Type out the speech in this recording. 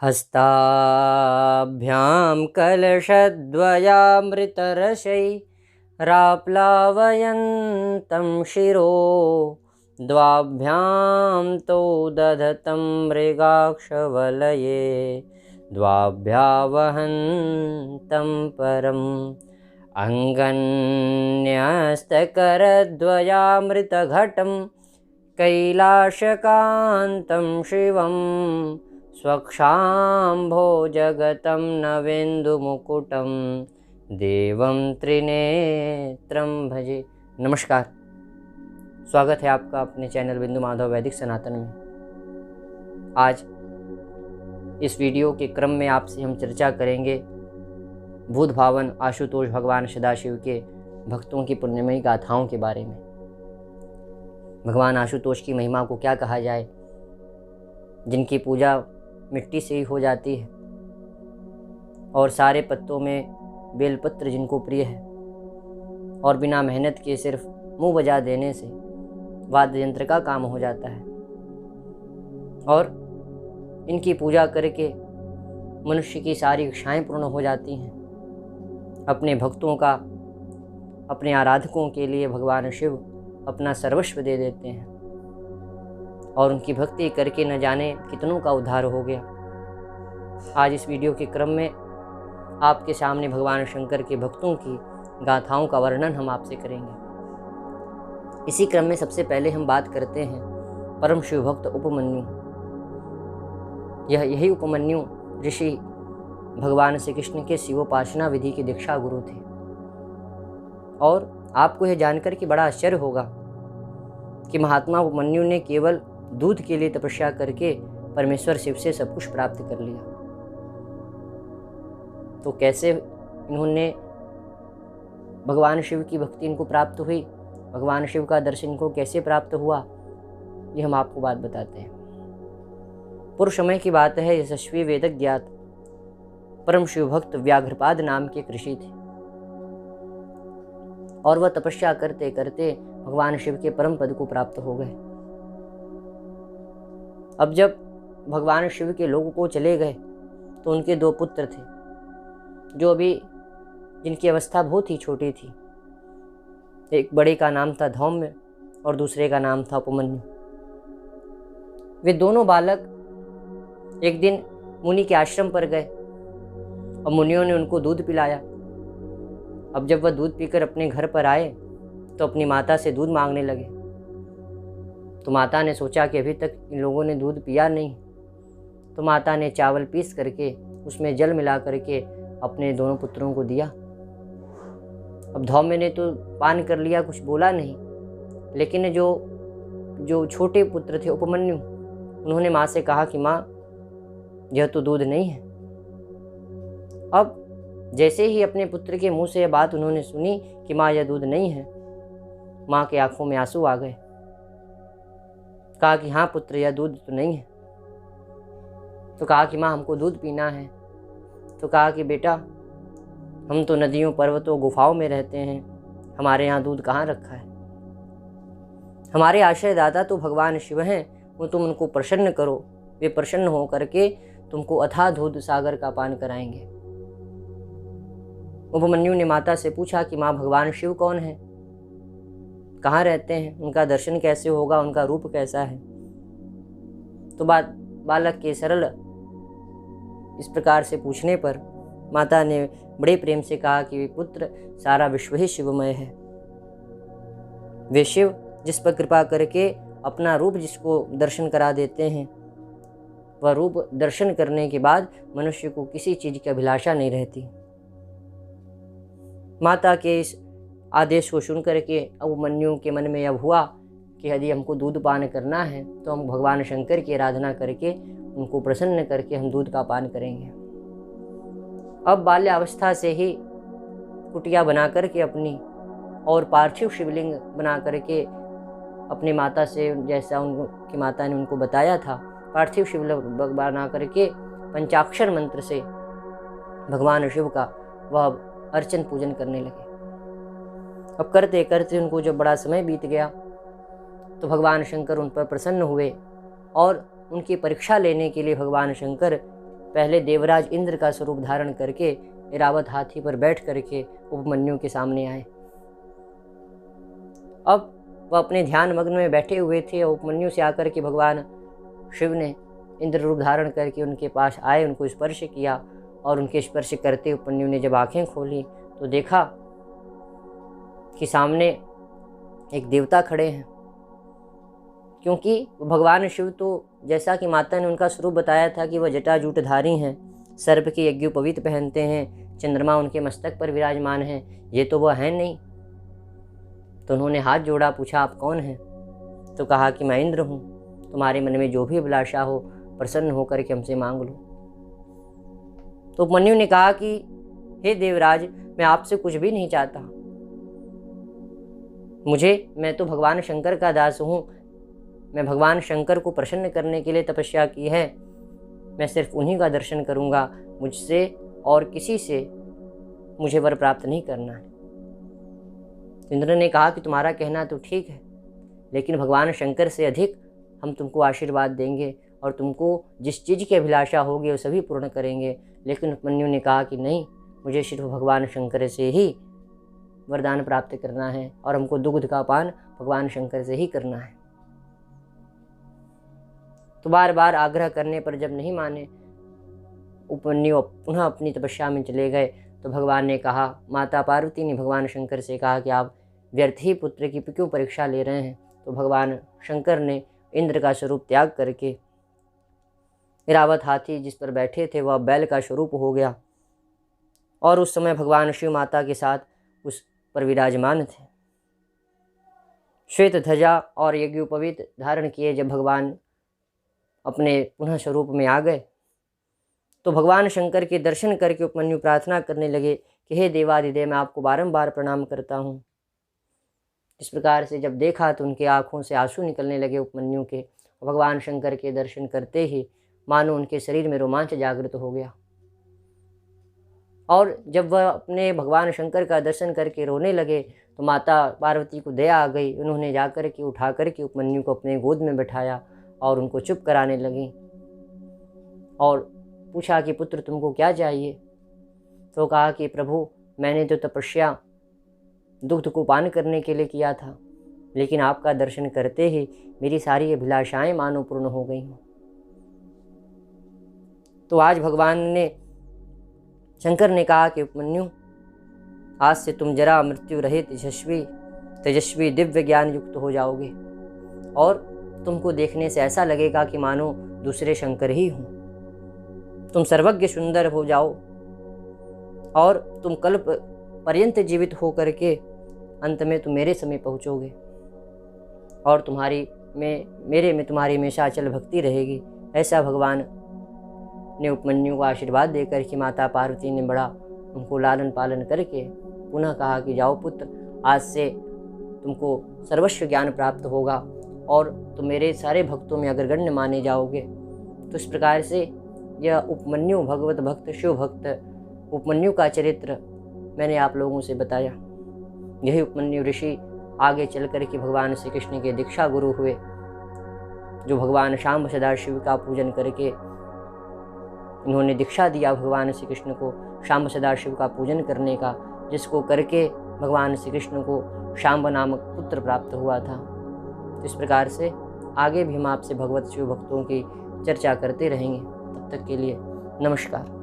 हस्ताभ्यां कलशद्वयामृतरसैराप्लावयन्तं शिरो द्वाभ्यां तौ दधतं मृगाक्षवलये द्वाभ्यावहन्तं परम् अङ्गन्यस्तकरद्वयामृतघटं कैलाशकान्तं शिवं स्वक्षाम्भोजगतं नवेन्दुमुकुटं देवं त्रिनेत्रं भजे। नमस्कार, स्वागत है आपका अपने चैनल बिंदु माधव वैदिक सनातन में। आज इस वीडियो के क्रम में आपसे हम चर्चा करेंगे भूत भावन आशुतोष भगवान सदाशिव के भक्तों की पुण्यमयी गाथाओं के बारे में। भगवान आशुतोष की महिमा को क्या कहा जाए, जिनकी पूजा मिट्टी से ही हो जाती है और सारे पत्तों में बेलपत्र जिनको प्रिय है और बिना मेहनत के सिर्फ मुंह बजा देने से वाद्य यंत्र का काम हो जाता है। और इनकी पूजा करके मनुष्य की सारी इच्छाएं पूर्ण हो जाती हैं। अपने भक्तों का, अपने आराधकों के लिए भगवान शिव अपना सर्वस्व दे देते हैं और उनकी भक्ति करके न जाने कितनों का उद्धार हो गया। आज इस वीडियो के क्रम में आपके सामने भगवान शंकर के भक्तों की गाथाओं का वर्णन हम आपसे करेंगे। इसी क्रम में सबसे पहले हम बात करते हैं परम शिव भक्त उपमन्यु। यही उपमन्यु ऋषि भगवान श्री कृष्ण के शिवोपासना विधि के दीक्षा गुरु थे। और आपको यह जानकर कि बड़ा आश्चर्य होगा कि महात्मा उपमन्यु ने केवल दूध के लिए तपस्या करके परमेश्वर शिव से सब कुछ प्राप्त कर लिया। तो कैसे इन्होंने भगवान शिव की भक्ति इनको प्राप्त हुई, भगवान शिव का दर्शन इनको कैसे प्राप्त हुआ, ये हम आपको बात बताते हैं। पूर्व समय की बात है, यशस्वी वेदक ज्ञात परम शिव भक्त व्याघ्रपाद नाम के ऋषि थे और वह तपस्या करते करते भगवान शिव के परम पद को प्राप्त हो गए। अब जब भगवान शिव के लोक को चले गए तो उनके दो पुत्र थे जो अभी जिनकी अवस्था बहुत ही छोटी थी। एक बड़े का नाम था धौम्य और दूसरे का नाम था उपमन्यु। वे दोनों बालक एक दिन मुनि के आश्रम पर गए और मुनियों ने उनको दूध पिलाया। अब जब वह दूध पीकर अपने घर पर आए तो अपनी माता से दूध मांगने लगे। तो माता ने सोचा कि अभी तक इन लोगों ने दूध पिया नहीं, तो माता ने चावल पीस करके उसमें जल मिला करके अपने दोनों पुत्रों को दिया। अब धौम्य ने तो पान कर लिया, कुछ बोला नहीं, लेकिन जो छोटे पुत्र थे उपमन्यु, उन्होंने माँ से कहा कि माँ, यह तो दूध नहीं है। अब जैसे ही अपने पुत्र के मुंह से यह बात उन्होंने सुनी कि माँ यह दूध नहीं है, माँ के आंखों में आंसू आ गए। कहा कि हाँ पुत्र, यह दूध तो नहीं है। तो कहा कि माँ, हमको दूध पीना है। तो कहा कि बेटा, हम तो नदियों, पर्वतों, गुफाओं में रहते हैं, हमारे यहाँ दूध कहाँ रखा है। हमारे आश्रयदाता तो भगवान शिव हैं, वो तुम उनको प्रसन्न करो, वे प्रसन्न हो करके तुमको अथाह दूध सागर का पान कराएंगे। उपमन्यु ने माता से पूछा कि माँ, भगवान शिव कौन है, कहाँ रहते हैं, उनका दर्शन कैसे होगा, उनका रूप कैसा है। तो बालक के सरल इस प्रकार से पूछने पर माता ने बड़े प्रेम से कहा कि पुत्र, सारा विश्व ही शिवमय है। वे शिव जिस पर कृपा करके अपना रूप जिसको दर्शन करा देते हैं, वह रूप दर्शन करने के बाद मनुष्य को किसी चीज की अभिलाषा नहीं रहती। माता के इस आदेश को सुनकर के उपमन्यु के मन में अब हुआ कि यदि हमको दूध पान करना है तो हम भगवान शंकर की आराधना करके उनको प्रसन्न करके हम दूध का पान करेंगे। अब बाल्यावस्था से ही कुटिया बना करके अपनी और पार्थिव शिवलिंग बना करके अपनी माता से, जैसा उनकी माता ने उनको बताया था, पार्थिव शिवलिंग बना करके पंचाक्षर मंत्र से भगवान शिव का वह अर्चन पूजन करने लगे। अब करते करते उनको जब बड़ा समय बीत गया तो भगवान शंकर उन पर प्रसन्न हुए और उनकी परीक्षा लेने के लिए भगवान शंकर पहले देवराज इंद्र का स्वरूप धारण करके इरावत हाथी पर बैठ करके उपमन्यु के सामने आए। अब वह अपने ध्यान मग्न में बैठे हुए थे और उपमन्यु से आकर के भगवान शिव ने इंद्र रूप धारण करके उनके पास आए, उनको स्पर्श किया और उनके स्पर्श करते उपमन्यु ने जब आंखें खोली तो देखा कि सामने एक देवता खड़े हैं। क्योंकि भगवान शिव तो जैसा कि माता ने उनका स्वरूप बताया था कि वह जटाजूटधारी हैं, सर्प के यज्ञोपवीत पहनते हैं, चंद्रमा उनके मस्तक पर विराजमान हैं, ये तो वह हैं नहीं। तो उन्होंने हाथ जोड़ा, पूछा आप कौन हैं? तो कहा कि मैं इंद्र हूँ, तुम्हारे मन में जो भी अभिलाषा हो प्रसन्न होकर के हमसे मांग लो। तो उपमन्यु ने कहा कि हे देवराज, मैं आपसे कुछ भी नहीं चाहता, मैं तो भगवान शंकर का दास हूँ, मैं भगवान शंकर को प्रसन्न करने के लिए तपस्या की है, मैं सिर्फ उन्हीं का दर्शन करूँगा, मुझसे और किसी से मुझे वर प्राप्त नहीं करना है। इंद्र ने कहा कि तुम्हारा कहना तो ठीक है, लेकिन भगवान शंकर से अधिक हम तुमको आशीर्वाद देंगे और तुमको जिस चीज़ की अभिलाषा होगी वो सभी पूर्ण करेंगे। लेकिन उपमन्यु ने कहा कि नहीं, मुझे सिर्फ भगवान शंकर से ही वरदान प्राप्त करना है और हमको दुग्ध का पान भगवान शंकर से ही करना है। तो बार बार आग्रह करने पर जब नहीं माने, उपमन्यु पुनः अपनी तपस्या में चले गए। तो भगवान ने कहा, माता पार्वती ने भगवान शंकर से कहा कि आप व्यर्थ ही पुत्र की क्यों परीक्षा ले रहे हैं। तो भगवान शंकर ने इंद्र का स्वरूप त्याग करके इरावत हाथी जिस पर बैठे थे वह बैल का स्वरूप हो गया और उस समय भगवान शिव माता के साथ उस पर विराजमान थे। श्वेत ध्वजा और यज्ञोपवीत धारण किए जब भगवान अपने पुनः स्वरूप में आ गए तो भगवान शंकर के दर्शन करके उपमन्यु प्रार्थना करने लगे कि हे देवादिदेव, मैं आपको बारंबार प्रणाम करता हूँ। इस प्रकार से जब देखा तो उनके आँखों से आंसू निकलने लगे उपमन्यु के। भगवान शंकर के दर्शन करते ही मानो उनके शरीर में रोमांच जागृत हो गया और जब वह अपने भगवान शंकर का दर्शन करके रोने लगे तो माता पार्वती को दया आ गई। उन्होंने जाकर के उठा करके उपमन्यु को अपने गोद में बैठाया और उनको चुप कराने लगी और पूछा कि पुत्र तुमको क्या चाहिए। तो कहा कि प्रभु, मैंने तो तपस्या दुग्ध को पान करने के लिए किया था, लेकिन आपका दर्शन करते ही मेरी सारी अभिलाषाएं मानो पूर्ण हो गई हूँ। तो आज भगवान ने शंकर ने कहा कि उपमन्यु, आज से तुम जरा मृत्यु रहित तेजस्वी दिव्य ज्ञान युक्त हो जाओगे और तुमको देखने से ऐसा लगेगा कि मानो दूसरे शंकर ही हों। तुम सर्वज्ञ सुंदर हो जाओ और तुम कल्प पर्यंत जीवित हो करके अंत में तुम मेरे समय पहुँचोगे और मेरे में तुम्हारी हमेशा अचल भक्ति रहेगी। ऐसा भगवान ने उपमन्यु को आशीर्वाद देकर कि माता पार्वती ने बड़ा उनको लालन पालन करके पुनः कहा कि जाओ पुत्र, आज से तुमको सर्वस्व ज्ञान प्राप्त होगा और तुम मेरे सारे भक्तों में अग्रगण्य माने जाओगे। तो इस प्रकार से यह उपमन्यु भगवत भक्त शिव भक्त उपमन्यु का चरित्र मैंने आप लोगों से बताया। यही उपमन्यु ऋषि आगे चल कर के भगवान श्री कृष्ण के दीक्षा गुरु हुए, जो भगवान शाम्ब सदाशिव का पूजन करके इन्होंने दीक्षा दिया भगवान श्री कृष्ण को शाम्ब सदाशिव का पूजन करने का, जिसको करके भगवान श्री कृष्ण को शाम्ब नामक पुत्र प्राप्त हुआ था। तो इस प्रकार से आगे भी हम आपसे भगवत शिव भक्तों की चर्चा करते रहेंगे। तब तक के लिए नमस्कार।